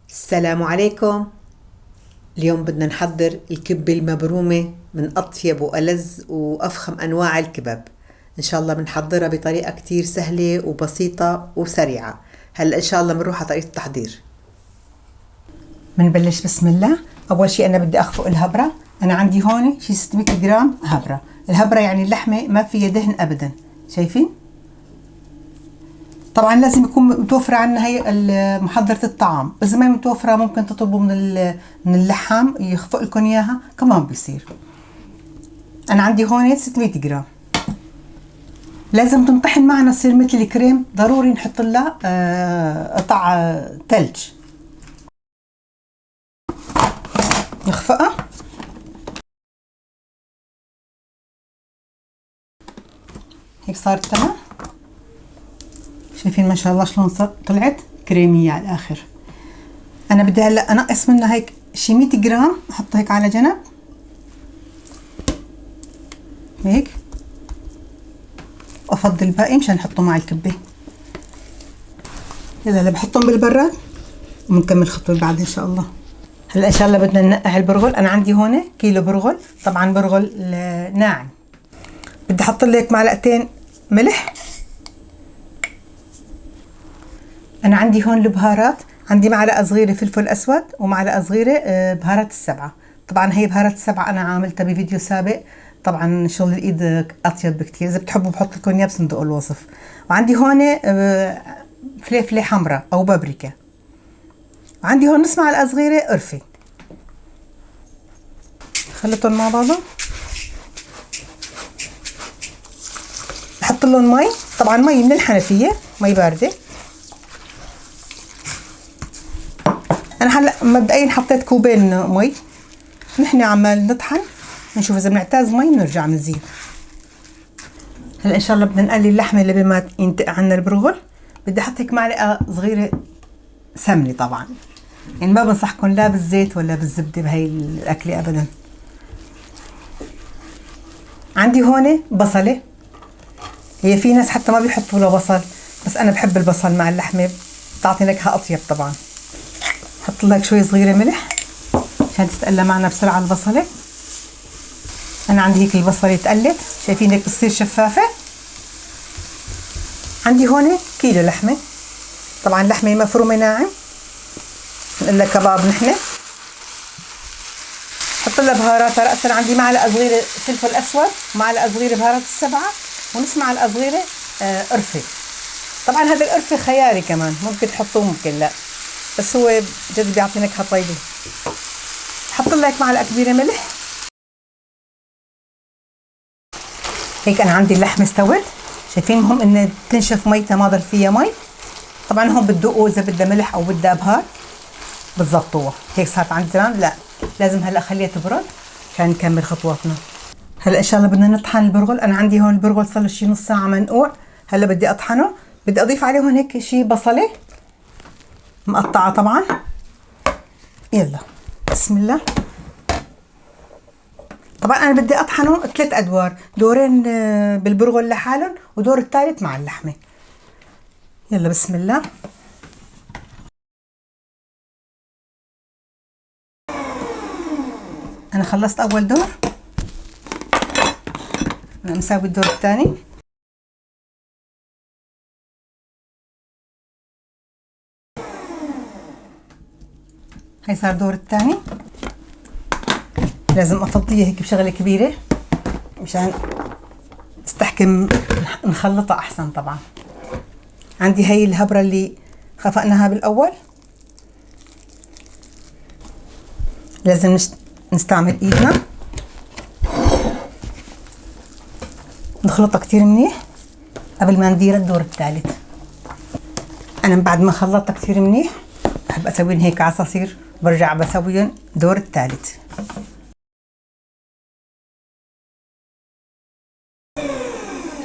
السلام عليكم. اليوم بدنا نحضر الكبة المبرومة من أطيب وألذ وأفخم أنواع الكباب. إن شاء الله بنحضرها بطريقة كتير سهلة وبسيطة وسريعة. هلأ إن شاء الله بنروح على طريقة التحضير. بنبلش بسم الله. أول شيء أنا بدي أخفق الهبرة. أنا عندي هون شي 600 جرام هبرة. الهبرة يعني اللحمة ما فيها دهن أبدا، شايفين؟ طبعا لازم يكون متوفرة عنا هي محضرة الطعام، إذا ما متوفرة ممكن تطلبوا من اللحام يخفق لكم إياها كمان بيصير. أنا عندي هون 600 جرام. لازم تنطحن معنا تصير مثل الكريم، ضروري نحط لها قطع ثلج. نخفقها. هيك صارت تمام. شايفين ما شاء الله شلون طلعت كريمية على الآخر. أنا بدي هلا أنقص منها هيك شي 100 جرام، أحطها هيك على جنب هيك، وأفضل الباقي مشان نحطه مع الكبة. يلا هلا بحطهم بالبراد وبنكمل خطوة بعد إن شاء الله. هلا إن شاء الله بدنا ننقع البرغل. أنا عندي هون كيلو برغل، طبعا برغل ناعم. بدي أحط له هيك معلقتين ملح. أنا عندي هون البهارات، عندي معلقة صغيرة فلفل أسود ومعلقة صغيرة بهارات السبعة. طبعا هي بهارات السبعة أنا عاملتها بفيديو سابق، طبعا شغل الإيد أطيب بكتير، إذا بتحبوا بحط لكم إياه بصندوق الوصف. وعندي هون فليفلة حمراء أو بابريكا. وعندي هون نص معلقة صغيرة قرفة. خلطهم مع بعضهم. بحط لهم مي، طبعا مي من الحنفية، مي باردة. انا هلا مبدئيا حطيت كوبين مي، نحن عمال نطحن نشوف اذا بنعتاز مي بنرجع بنزيد. هلا ان شاء الله بدنا نقلي اللحمه اللي بما ينتقع عنا البرغل. بدي احط هيك معلقه صغيره سمنه، طبعا يعني ما بنصحكم لا بالزيت ولا بالزبده بهي الاكله ابدا. عندي هون بصله، هي في ناس حتى ما بيحطوا له بصل، بس انا بحب البصل مع اللحمه، بتعطي نكهه اطيب. طبعا حط لك شوي صغيره ملح عشان تتقلى معنا بسرعه البصله. انا عندي هيك البصله تقلت، شايفين هيك بتصير شفافه. عندي هون كيلو لحمه، طبعا لحمه مفرومه ناعم، نقول لها كباب نحن. حط لها بهاراتها راسا. عندي معلقه صغيره فلفل اسود، معلقه صغيره بهارات السبعه، ونص معلقه صغيره قرفه. طبعا هذا القرفه خياري كمان، ممكن تحطوه ممكن لا، بس هو جد بيعطي نكهه طيبه. حط لها هيك معلقه كبيره ملح. هيك انا عندي اللحمه استوت، شايفين مهم ان تنشف ميتها ما ضل فيها مي. طبعا هون بتدوقوا اذا بدها ملح او بدها بهار بتظبطوها. هيك صارت عندي تمام. لا لازم هلا خليها تبرد عشان نكمل خطواتنا. هلا ان شاء الله بدنا نطحن البرغل. انا عندي هون البرغل صار له شي نص ساعه منقوع، هلا بدي اطحنه. بدي اضيف عليه هون هيك شي بصله مقطعه طبعا. يلا بسم الله. طبعا انا بدي اطحنه 3 ادوار، دورين بالبرغل لحالهم ودور الثالث مع اللحمه. يلا بسم الله. انا خلصت اول دور، انا مساوي الدور الثاني. هي صار دور الثاني. لازم افضيها هيك بشغله كبيره مشان تستحكم، نخلطها احسن. طبعا عندي هي الهبره اللي خفقناها بالاول، لازم نستعمل ايدنا نخلطها كتير منيح قبل ما ندير الدور الثالث. انا بعد ما خلطتها كتير منيح بحب اسويهم هيك عصاصير، برجع بسويهم دور الثالث.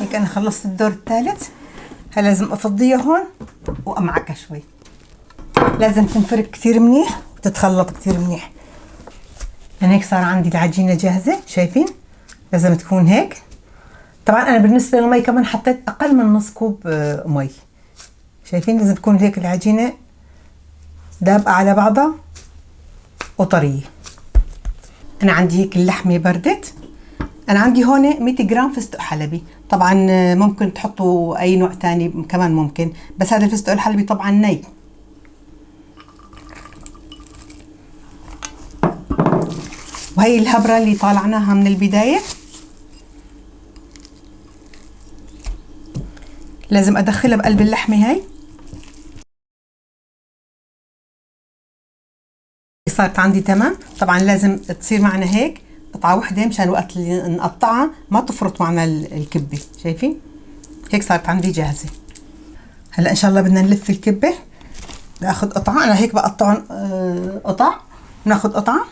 هيك انا خلصت الدور الثالث. هلا لازم افضيها هون وامعكها شوي. لازم تنفرك كتير منيح وتتخلط كتير منيح. يعني هيك صار عندي العجينه جاهزه، شايفين؟ لازم تكون هيك. طبعا انا بالنسبه للمي كمان حطيت اقل من نص كوب مي، شايفين؟ لازم تكون هيك العجينه دابقة على بعضها وطرية. أنا عندي هيك اللحمة بردت. أنا عندي هون 100 جرام فستق حلبي. طبعا ممكن تحطوا أي نوع تاني كمان ممكن، بس هذا الفستق الحلبي طبعا ني. وهي الهبرة اللي طالعناها من البداية لازم أدخلها بقلب اللحمة. هاي صارت عندي تمام. طبعا لازم تصير معنا هيك قطعة وحدة مشان وقت اللي نقطعها ما تفرط معنا الكبة. شايفين هيك صارت عندي جاهزة. هلا ان شاء الله بدنا نلف الكبة. بدي اخذ قطعة. انا هيك بقطعهم قطع. ناخذ قطعة.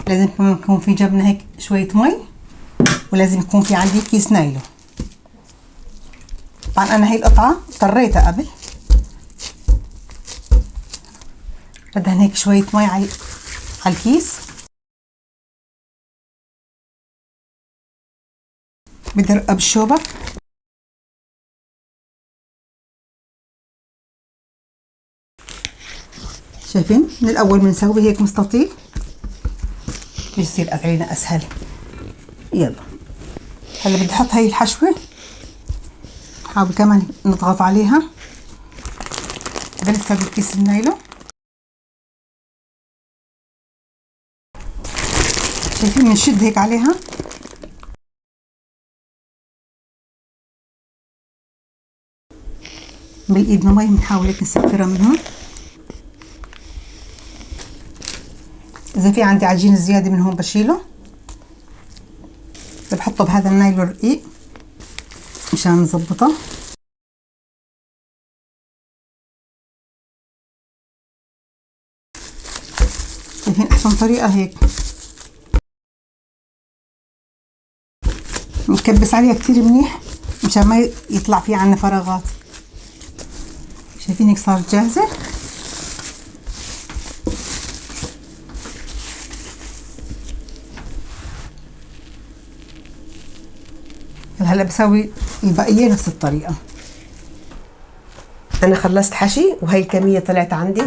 لازم يكون في جبنة هيك شوية مي، ولازم يكون في عندي كيس نايلون. طبعا انا هي القطعة طريتها قبل. بدهن هيك شوية مي على الكيس. بدي ارقى بالشوبة. شايفين من الاول بنسوي هيك مستطيل بيصير علينا اسهل. يلا هلا بدي احط هاي الحشوة. حاول كمان نضغط عليها. بنسوي الكيس النايلون. شايفين بنشد هيك عليها. بالايد مي بنحاول هيك نسكرها من هون. اذا في عندي عجين زياده من هون بشيله. بحطه بهذا النايلون رقيق مشان نظبطه. شايفين احسن طريقه هيك. نكبس عليها كتير منيح مشان ما يطلع فيه عنا فراغات. شايفين هيك صارت جاهزه. هلا بسوي البقيه نفس الطريقه. انا خلصت حشي وهي الكميه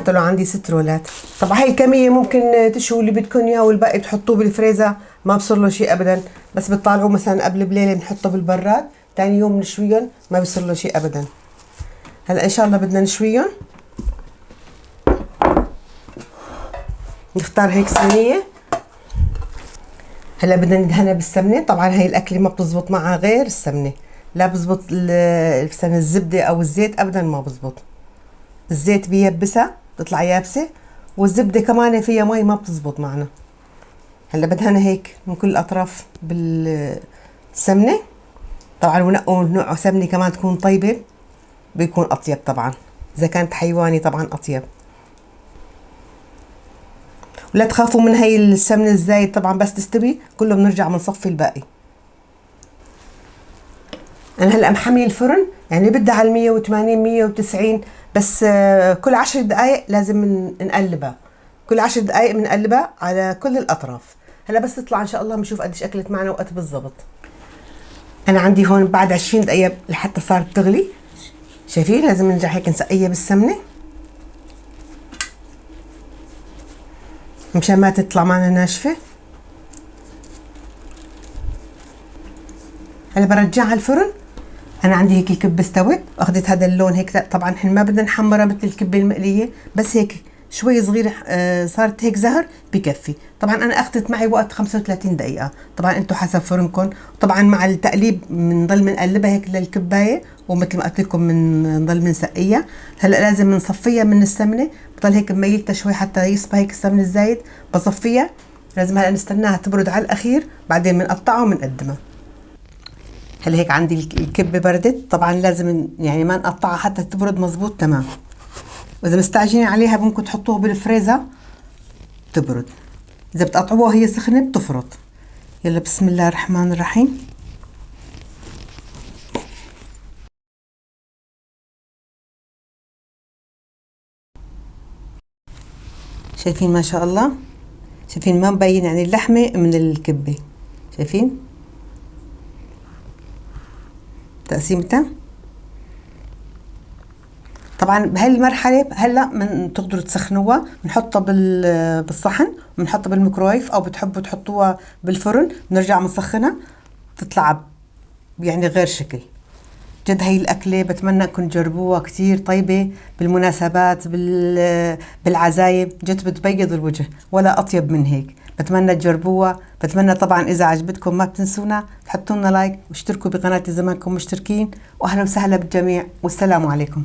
طلعوا عندي 6 رولات. طبعا هي الكميه ممكن تشووا اللي بدكم اياه والباقي بتحطوه بالفريزر ما بصير له شيء ابدا، بس بتطالعوه مثلا قبل بليله نحطه بالبراد، ثاني يوم نشويهم ما بصير له شيء ابدا. هلا ان شاء الله بدنا نشويهم. نختار هيك صينيه. هلا بدنا ندهنها بالسمنه. طبعا هي الاكله ما بتزبط معها غير السمنه، لا بزبط مثلا الزبده او الزيت ابدا ما بزبط. الزيت بيبسها بتطلع يابسه، والزبده كمان فيها مي ما بتزبط معنا. هلا بدهنها هيك من كل الاطراف بالسمنه. طبعا ونقوا نوع سمنه كمان تكون طيبه بيكون اطيب. طبعا اذا كانت حيواني طبعا اطيب. ولا تخافوا من هي السمنه الزايد. طبعا بس تستوي كله بنرجع بنصفي الباقي. انا هلا محمي الفرن يعني بدها على 180 190، بس كل 10 دقائق لازم نقلبها. كل 10 دقائق بنقلبها على كل الاطراف. هلا بس تطلع ان شاء الله بنشوف قديش اكلت معنا وقت بالضبط. انا عندي هون بعد 20 دقيقه لحتى صارت تغلي. شايفين لازم نرجع هيك نسقيها بالسمنه مشان ما تطلع معنا ناشفه. هلا برجعها الفرن. انا عندي هيك الكبه استوت واخذت هذا اللون هيك. طبعا احنا ما بدنا نحمرها مثل الكبه المقليه، بس هيك شوي صغيره صارت هيك زهر بكفي. طبعا انا اخذت معي وقت 35 دقيقه. طبعا انتم حسب فرنكم. طبعا مع التقليب بنضل بنقلبها هيك للكبايه، ومثل ما قلت لكم بنضل بنسقيها. هلا لازم نصفيها من السمنه. بضل هيك مميلتها شوي حتى يصفى هيك السمن الزايد. بصفيها. لازم هلا نستناها تبرد على الاخير، بعدين بنقطعها وبنقدمها. هلا هيك عندي الكبه بردت. طبعا لازم يعني ما نقطعها حتى تبرد مزبوط تمام. واذا مستعجلين عليها ممكن تحطوها بالفريزر تبرد. اذا بتقطعوها وهي سخنه بتفرط. يلا بسم الله الرحمن الرحيم. شايفين ما شاء الله. شايفين ما مبين يعني اللحمه من الكبه. شايفين تقسيمتها. طبعا بهاي المرحله هلا من تقدروا تسخنوها، بنحطها بالصحن، بنحطها بالميكرويف، او بتحبوا تحطوها بالفرن، بنرجع بنسخنها تطلع يعني غير شكل. جد هي الأكلة بتمنى أنكم تجربوها، كتير طيبة بالمناسبات بالعزايم، جد بتبيض الوجه ولا أطيب من هيك. بتمنى تجربوها. بتمنى طبعا إذا عجبتكم ما بتنسونا تحطوا لنا لايك واشتركوا بقناتي إذا ما كنتم مشتركين، وأهلا وسهلا بالجميع والسلام عليكم.